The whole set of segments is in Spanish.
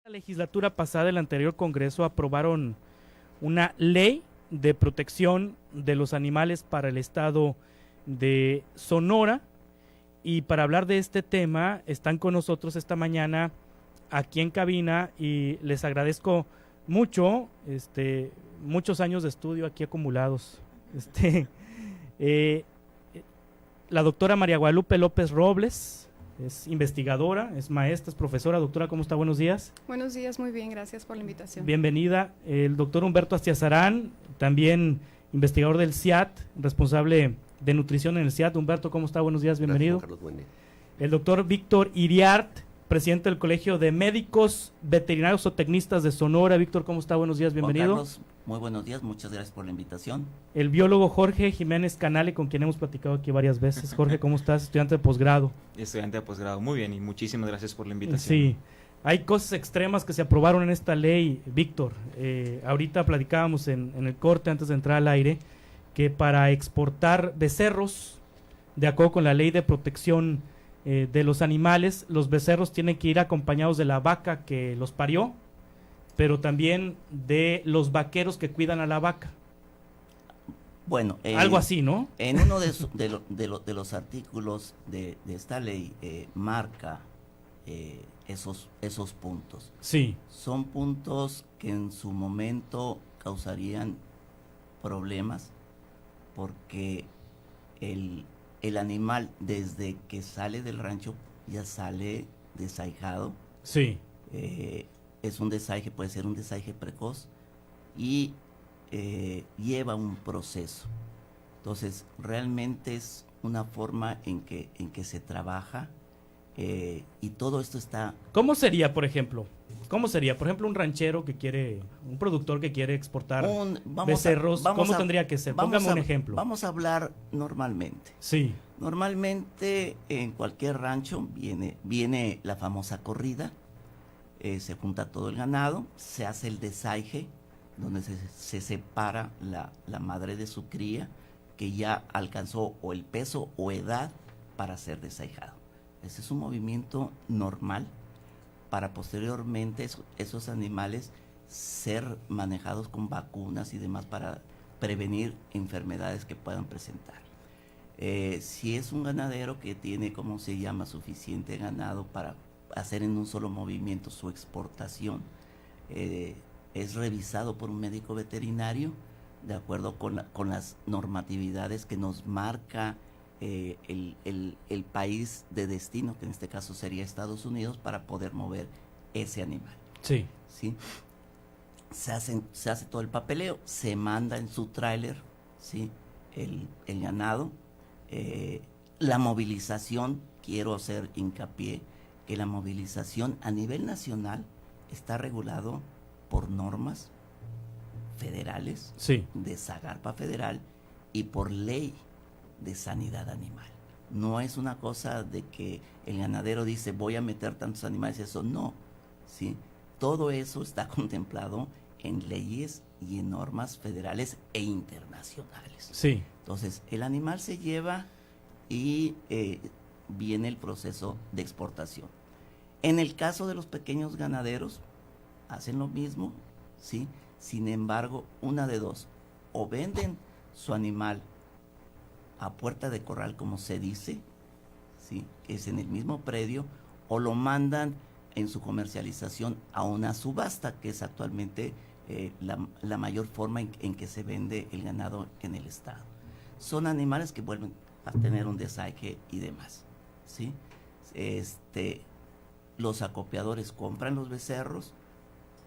La legislatura pasada, el anterior Congreso, aprobaron una ley de protección de los animales para el estado de Sonora, y para hablar de este tema están con nosotros esta mañana aquí en cabina, y les agradezco mucho muchos años de estudio aquí acumulados. La doctora María Guadalupe López Robles es investigadora, es maestra, es profesora. Doctora, ¿cómo está? Buenos días. Buenos días, muy bien, gracias por la invitación. Bienvenida. El doctor Humberto Astiazarán, también investigador del CIAT, responsable de nutrición en el CIAT. Humberto, ¿cómo está? Buenos días, bienvenido. Gracias, Carlos, buen día. El doctor Víctor Iriart, presidente del Colegio de Médicos Veterinarios Zootecnistas de Sonora. Víctor, ¿cómo está? Buenos días, bienvenido. Juan Carlos, muy buenos días, muchas gracias por la invitación. El biólogo Jorge Jiménez Canale, con quien hemos platicado aquí varias veces. Jorge, ¿cómo estás? Estudiante de posgrado. Estudiante de posgrado, muy bien, y muchísimas gracias por la invitación. Sí, hay cosas extremas que se aprobaron en esta ley, Víctor. Ahorita platicábamos en el corte, antes de entrar al aire, que para exportar becerros, de acuerdo con la ley de protección de los animales, los becerros tienen que ir acompañados de la vaca que los parió, pero también de los vaqueros que cuidan a la vaca. Bueno, algo así, ¿no? En uno de los artículos de esta ley marca esos puntos. Sí. Son puntos que en su momento causarían problemas, porque el animal, desde que sale del rancho, ya sale desaijado. Sí. Es un desaije, puede ser un desaije precoz, y lleva un proceso. Entonces, realmente es una forma en que se trabaja, y todo esto está... ¿Cómo sería, por ejemplo? ¿Cómo sería, por ejemplo, un ranchero que quiere, un productor que quiere exportar becerros? ¿Cómo tendría que ser? Póngame un ejemplo. Vamos a hablar normalmente. Sí. Normalmente en cualquier rancho viene la famosa corrida, se junta todo el ganado, se hace el desaige, donde se separa la madre de su cría, que ya alcanzó o el peso o edad para ser desaijado. Ese es un movimiento normal, para posteriormente esos animales ser manejados con vacunas y demás para prevenir enfermedades que puedan presentar. Si es un ganadero que tiene, ¿cómo se llama?, suficiente ganado para hacer en un solo movimiento su exportación, es revisado por un médico veterinario de acuerdo con las normatividades que nos marca el país de destino, que en este caso sería Estados Unidos, para poder mover ese animal. Sí. ¿Sí? Se hace todo el papeleo, se manda en su tráiler, ¿sí?, el ganado. La movilización, quiero hacer hincapié que la movilización a nivel nacional está regulado por normas federales, sí, de Zagarpa Federal, y por ley de sanidad animal. No es una cosa de que el ganadero dice voy a meter tantos animales, eso no, ¿sí? Todo eso está contemplado en leyes y en normas federales e internacionales. Sí. Entonces, el animal se lleva y viene el proceso de exportación. En el caso de los pequeños ganaderos, hacen lo mismo, ¿sí? Sin embargo, una de dos: o venden su animal a puerta de corral, como se dice, ¿sí?, que es en el mismo predio, o lo mandan en su comercialización a una subasta, que es actualmente la mayor forma en que se vende el ganado en el estado. Son animales que vuelven a tener un desaje y demás, ¿sí? Los acopiadores compran los becerros,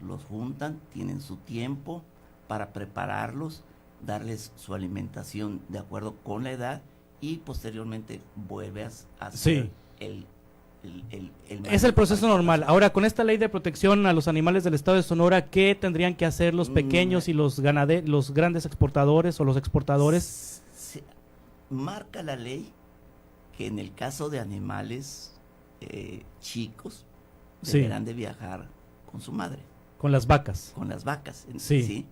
los juntan, tienen su tiempo para prepararlos, darles su alimentación de acuerdo con la edad, y posteriormente vuelve a hacer sí, el es el proceso normal. Ahora, con esta ley de protección a los animales del estado de Sonora, ¿qué tendrían que hacer los pequeños y los grandes exportadores o los exportadores? Marca la ley que en el caso de animales chicos, sí, deberán de viajar con su madre. Con las vacas. Con las vacas, sí.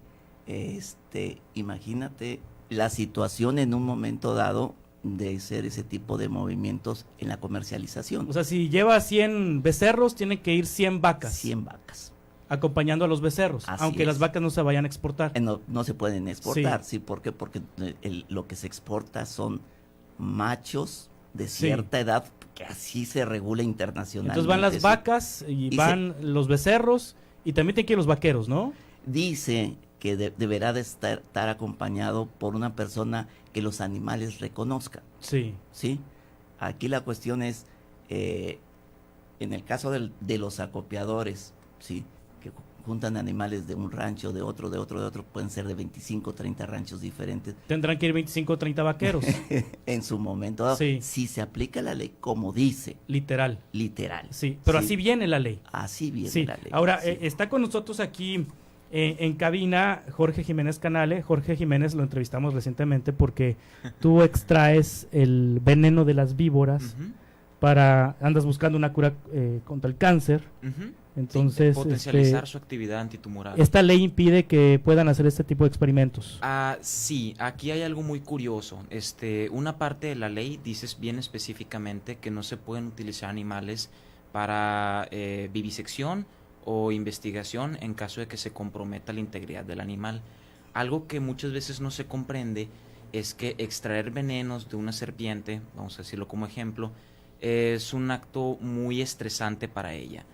¿Sí? Imagínate la situación en un momento dado de hacer ese tipo de movimientos en la comercialización. O sea, si lleva 100 becerros, tiene que ir 100 vacas. 100 vacas. acompañando a los becerros, Así aunque es. las vacas no se vayan a exportar. No se pueden exportar, ¿sí? ¿Por qué? Porque lo que se exporta son machos de cierta edad, que así se regula internacionalmente. Entonces van las ¿sí? vacas y van los becerros y también tienen que ir los vaqueros, ¿no? Dice que deberá de estar acompañado por una persona que los animales reconozcan, Sí. ¿sí? Aquí la cuestión es, en el caso de los acopiadores, ¿sí? Que juntan animales de un rancho, de otro, pueden ser de 25, 30 ranchos diferentes. Tendrán que ir 25 o 30 vaqueros, En su momento dado, Sí. si se aplica la ley como dice, literal. literal. Sí, pero ¿sí? así viene la ley. Así viene Sí. la ley. Ahora, sí. está con nosotros aquí en cabina Jorge Jiménez Canale. Jorge Jiménez lo entrevistamos recientemente porque tú extraes el veneno de las víboras Ujú, andas buscando una cura contra el cáncer. ujú. Entonces, Sí, potencializar su actividad antitumoral. esta ley impide que puedan hacer este tipo de experimentos. Sí, aquí hay algo muy curioso. Una parte de la ley dice bien específicamente que no se pueden utilizar animales para vivisección o investigación en caso de que se comprometa la integridad del animal. Algo que muchas veces no se comprende es que extraer venenos de una serpiente, vamos a decirlo como ejemplo, es un acto muy estresante para ella,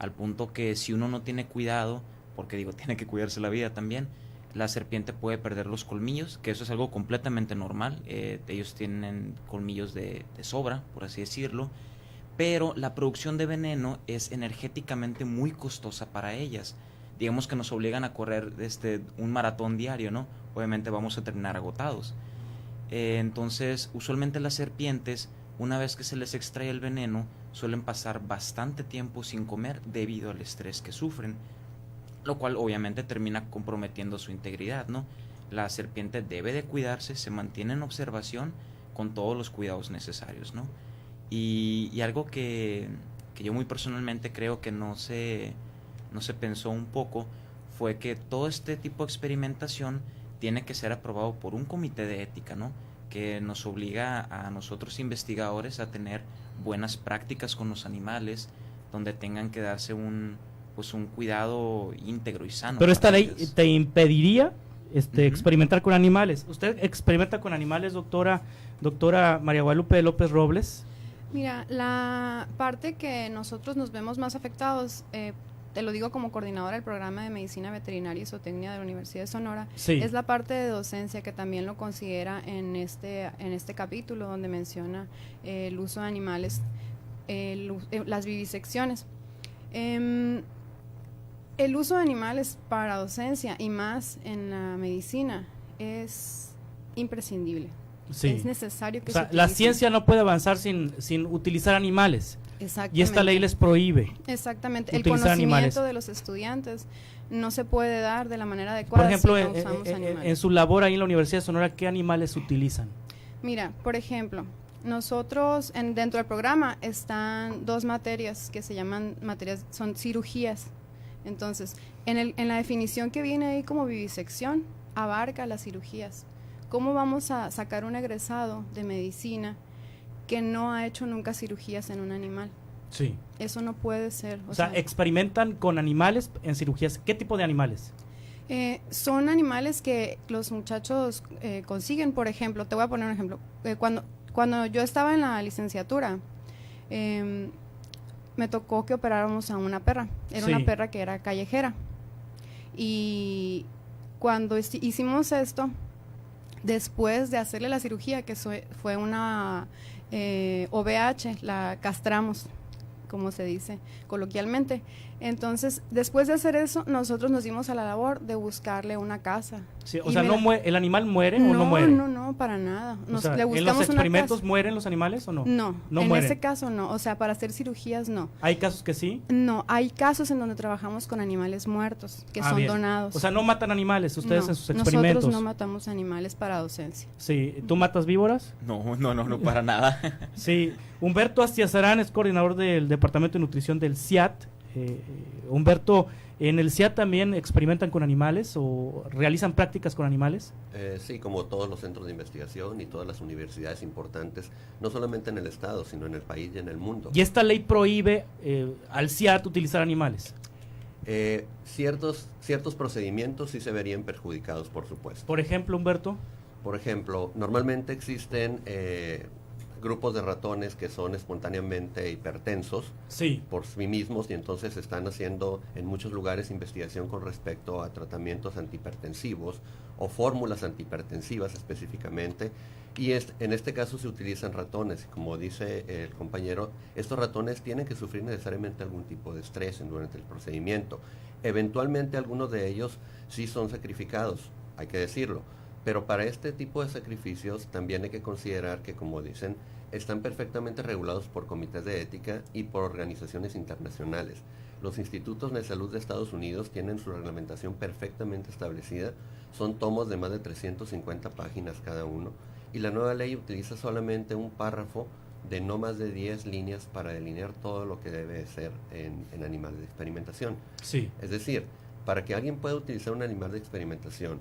al punto que si uno no tiene cuidado, porque tiene que cuidarse la vida también, la serpiente puede perder los colmillos, que eso es algo completamente normal. Ellos tienen colmillos de sobra, por así decirlo, pero la producción de veneno es energéticamente muy costosa para ellas. Digamos que nos obligan a correr un maratón diario, ¿no? Obviamente vamos a terminar agotados. Entonces, usualmente las serpientes, una vez que se les extrae el veneno, suelen pasar bastante tiempo sin comer debido al estrés que sufren, lo cual obviamente termina comprometiendo su integridad, ¿no? La serpiente debe de cuidarse, se mantiene en observación con todos los cuidados necesarios, ¿no? Y algo que yo muy personalmente creo que no se pensó un poco fue que todo este tipo de experimentación tiene que ser aprobado por un comité de ética, ¿no? Que nos obliga a nosotros investigadores a tener buenas prácticas con los animales, donde tengan que darse un cuidado íntegro y sano. Pero esta para ley ellos. te impediría Ujú. experimentar con animales. ¿Usted experimenta con animales, doctora María Guadalupe López Robles? Mira, la parte que nosotros nos vemos más afectados, te lo digo como coordinadora del programa de Medicina Veterinaria y Zootecnia de la Universidad de Sonora, Sí. es la parte de docencia que también lo considera en este capítulo donde menciona el uso de animales, las vivisecciones. El uso de animales para docencia y más en la medicina es imprescindible. Sí. Es necesario que O sea, se la utilicen. ciencia no puede avanzar sin utilizar animales. Exactamente. Y esta ley les prohíbe. Exactamente. El utilizar conocimiento animales. de los estudiantes no se puede dar de la manera adecuada. Por ejemplo, si no usamos en animales. su labor ahí en la Universidad de Sonora, ¿qué animales utilizan? Mira, por ejemplo, nosotros dentro del programa están 2 materias que se llaman son cirugías. Entonces, en la definición que viene ahí como vivisección, abarca las cirugías. ¿Cómo vamos a sacar un egresado de medicina que no ha hecho nunca cirugías en un animal? Sí. Eso no puede ser. O sea, experimentan con animales en cirugías. ¿Qué tipo de animales? Son animales que los muchachos consiguen. Por ejemplo, te voy a poner un ejemplo. Cuando yo estaba en la licenciatura, me tocó que operáramos a una perra. Era Sí. una perra que era callejera. Y cuando hicimos esto, después de hacerle la cirugía, que fue una OVH, la castramos, como se dice coloquialmente. Entonces, después de hacer eso, nosotros nos dimos a la labor de buscarle una casa. Sí, o Y sea, mira, ¿el animal muere o no muere? No, para nada. O sea, le ¿en los buscamos una experimentos casa. mueren los animales o no? No, No en mueren. ese caso no. O sea, para hacer cirugías no. ¿Hay casos que sí? No, hay casos en donde trabajamos con animales muertos, que son Bien. donados. O sea, no matan animales ustedes No, en sus experimentos. Nosotros no matamos animales para docencia. Sí, ¿tú matas víboras? No, para nada. Sí, Humberto Astiazarán es coordinador del Departamento de Nutrición del CIAT. Humberto, ¿en el CIAT también experimentan con animales o realizan prácticas con animales? Sí, como todos los centros de investigación y todas las universidades importantes, no solamente en el estado, sino en el país y en el mundo. Y esta ley prohíbe al CIAT utilizar animales. Ciertos procedimientos sí se verían perjudicados, por supuesto. Por ejemplo, Humberto. Por ejemplo, normalmente existen grupos de ratones que son espontáneamente hipertensos Sí. por sí mismos y entonces están haciendo en muchos lugares investigación con respecto a tratamientos antihipertensivos o fórmulas antihipertensivas específicamente, y en este caso se utilizan ratones, y como dice el compañero, estos ratones tienen que sufrir necesariamente algún tipo de estrés durante el procedimiento. Eventualmente algunos de ellos sí son sacrificados, hay que decirlo, pero para este tipo de sacrificios también hay que considerar que, como dicen, están perfectamente regulados por comités de ética y por organizaciones internacionales. Los institutos de salud de Estados Unidos tienen su reglamentación perfectamente establecida, son tomos de más de 350 páginas cada uno, y la nueva ley utiliza solamente un párrafo de no más de 10 líneas para delinear todo lo que debe ser en animales de experimentación. Sí. Es decir, para que alguien pueda utilizar un animal de experimentación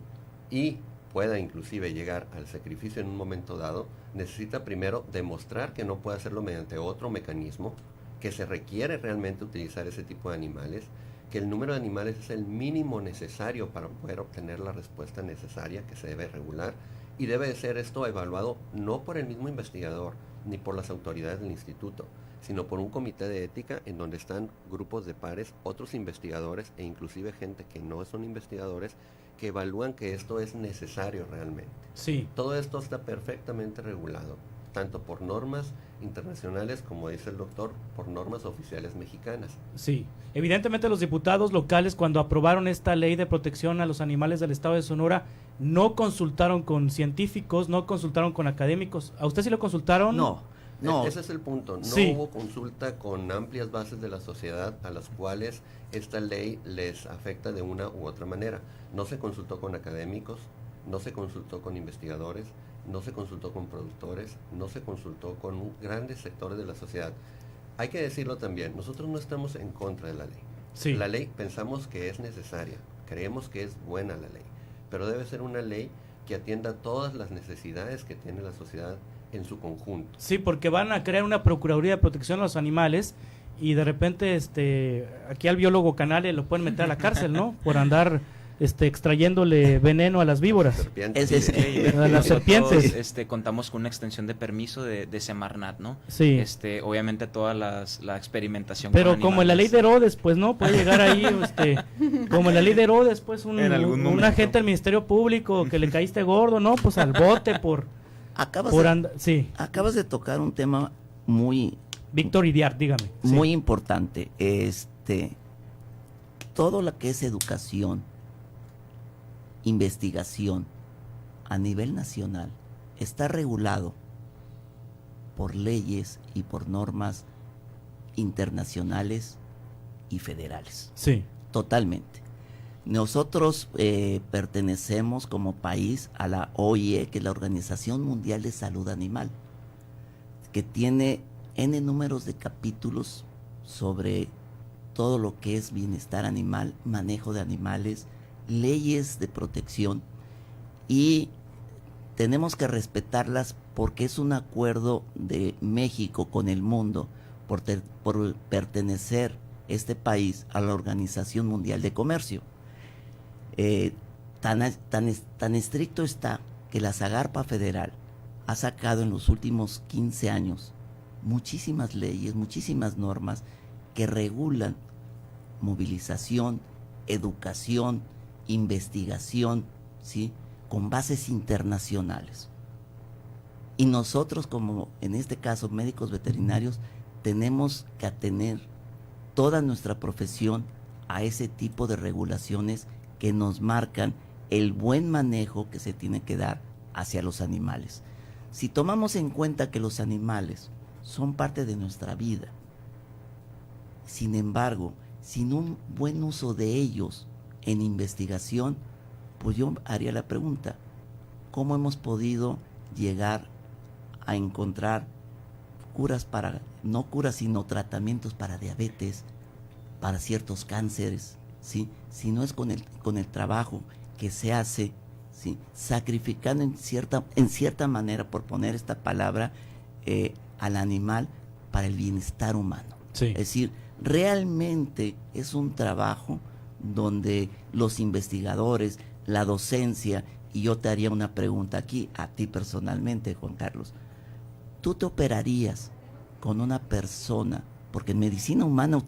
y pueda inclusive llegar al sacrificio en un momento dado, necesita primero demostrar que no puede hacerlo mediante otro mecanismo, que se requiere realmente utilizar ese tipo de animales, que el número de animales es el mínimo necesario para poder obtener la respuesta necesaria que se debe regular, y debe de ser esto evaluado no por el mismo investigador ni por las autoridades del instituto, sino por un comité de ética en donde están grupos de pares, otros investigadores e inclusive gente que no son investigadores, que evalúan que esto es necesario realmente. Sí. Todo esto está perfectamente regulado, tanto por normas internacionales, como dice el doctor, por normas oficiales mexicanas. Sí, evidentemente los diputados locales, cuando aprobaron esta ley de protección a los animales del estado de Sonora, no consultaron con científicos, no consultaron con académicos. ¿A usted sí lo consultaron? No. Ese es el punto. No Sí. hubo consulta con amplias bases de la sociedad a las cuales esta ley les afecta de una u otra manera. No se consultó con académicos, no se consultó con investigadores, no se consultó con productores, no se consultó con grandes sectores de la sociedad. Hay que decirlo también, nosotros no estamos en contra de la ley. Sí. La ley pensamos que es necesaria, creemos que es buena la ley, pero debe ser una ley que atienda todas las necesidades que tiene la sociedad en su conjunto. Sí, porque van a crear una Procuraduría de Protección a los Animales y de repente aquí al biólogo Canale lo pueden meter a la cárcel, ¿no? Por andar extrayéndole veneno a las víboras. Serpientes. Es A las serpientes. Contamos con una extensión de permiso de Semarnat, ¿no? Sí. Obviamente toda la experimentación Pero con como en la ley de Herodes, pues no, puede llegar ahí, como en la ley de Herodes, pues un momento. agente del Ministerio Público que le caíste gordo, ¿no? Pues al bote por sí. Acabas de tocar un tema muy, Víctor Idiar, dígame. Sí. muy importante. Todo lo que es educación, investigación a nivel nacional está regulado por leyes y por normas internacionales y federales. Sí. Totalmente. Nosotros pertenecemos como país a la OIE, que es la Organización Mundial de Salud Animal, que tiene N números de capítulos sobre todo lo que es bienestar animal, manejo de animales, leyes de protección, y tenemos que respetarlas porque es un acuerdo de México con el mundo por pertenecer este país a la Organización Mundial de Comercio. Tan estricto está que la Zagarpa Federal ha sacado en los últimos 15 años muchísimas leyes, muchísimas normas que regulan movilización, educación, investigación, ¿sí?, con bases internacionales. Y nosotros, como en este caso médicos veterinarios, tenemos que atener toda nuestra profesión a ese tipo de regulaciones que nos marcan el buen manejo que se tiene que dar hacia los animales. Si tomamos en cuenta que los animales son parte de nuestra vida, sin embargo, sin un buen uso de ellos en investigación, pues yo haría la pregunta, ¿cómo hemos podido llegar a encontrar curas para, no curas, sino tratamientos para diabetes, para ciertos cánceres, ¿sí? Si no es con el trabajo que se hace, ¿sí?, sacrificando en cierta manera, por poner esta palabra, al animal para el bienestar humano. Sí. Es decir, realmente es un trabajo donde los investigadores, la docencia, y yo te haría una pregunta aquí, a ti personalmente, Juan Carlos. ¿Tú te operarías con una persona? Porque en medicina humana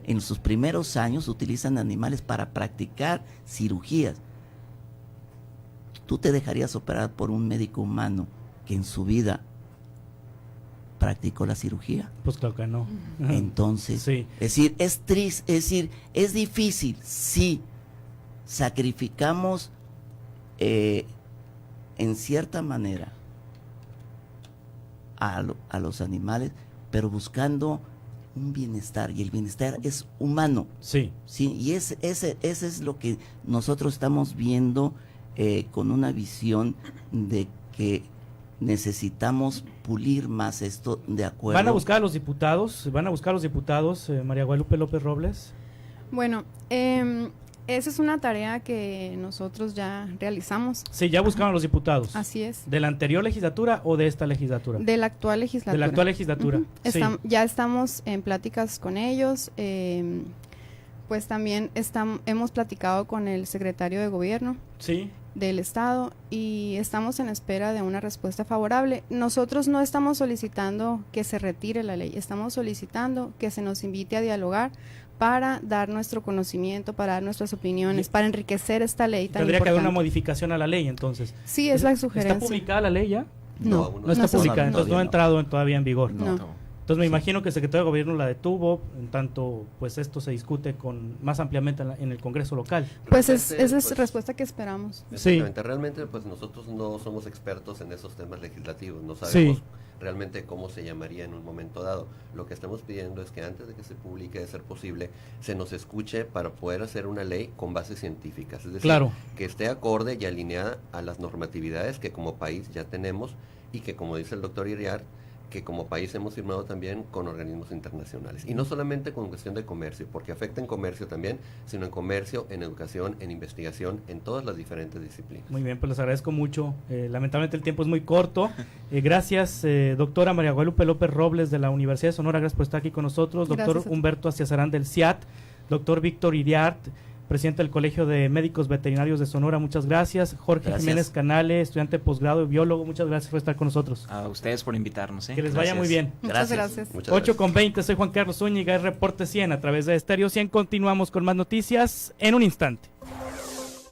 en sus primeros años, utilizan animales para practicar cirugías. ¿Tú te dejarías operar por un médico humano que en su vida practicó la cirugía? Pues claro que no. Entonces, Sí. es decir, es triste, es decir, es difícil, sí, sacrificamos en cierta manera a los animales, pero buscando un bienestar, y el bienestar es humano. Sí. Sí, y ese es lo que nosotros estamos viendo con una visión de que necesitamos pulir más esto de acuerdo. ¿Van a buscar a los diputados? María Guadalupe López Robles? Bueno, esa es una tarea que nosotros ya realizamos. Sí, ya buscaron a los diputados. Así es. ¿De la anterior legislatura o de esta legislatura? De la actual legislatura. De la actual legislatura. Ujú. Sí. Ya estamos en pláticas con ellos. Pues también hemos platicado con el secretario de gobierno Sí. del estado y estamos en espera de una respuesta favorable. Nosotros no estamos solicitando que se retire la ley, estamos solicitando que se nos invite a dialogar para dar nuestro conocimiento, para dar nuestras opiniones, para enriquecer esta ley tan Tendría que haber una importante. modificación a la ley, entonces. Sí, es la sugerencia. ¿Está publicada la ley ya? No, aún No está se- publicada, entonces no ha todavía entrado todavía en vigor. No. Entonces me imagino que el secretario de gobierno la detuvo, en tanto pues esto se discute más ampliamente en el Congreso local. Pues Realmente, esa es pues, respuesta que esperamos. Exactamente. Realmente, pues nosotros no somos expertos en esos temas legislativos, no sabemos Sí. realmente cómo se llamaría en un momento dado. Lo que estamos pidiendo es que antes de que se publique, de ser posible, se nos escuche para poder hacer una ley con bases científicas, es decir, Claro. que esté acorde y alineada a las normatividades que como país ya tenemos y que, como dice el doctor Iriart, que como país hemos firmado también con organismos internacionales. Y no solamente con cuestión de comercio, porque afecta en comercio también, sino en comercio, en educación, en investigación, en todas las diferentes disciplinas. Muy bien, pues les agradezco mucho. Lamentablemente el tiempo es muy corto. Gracias, doctora María Guadalupe López Robles de la Universidad de Sonora, gracias por estar aquí con nosotros. Gracias Doctor a ti. Humberto Aciazarán del CIAT, doctor Víctor Iriart, presidente del Colegio de Médicos Veterinarios de Sonora, muchas gracias. Jorge Gracias. Jiménez Canale, estudiante de posgrado y biólogo, muchas gracias por estar con nosotros. A ustedes por invitarnos. Que les vaya muy bien. Muchas gracias. Muchas 8:20, soy Juan Carlos Zúñiga, es Reporte 100 a través de Estéreo 100. Continuamos con más noticias en un instante.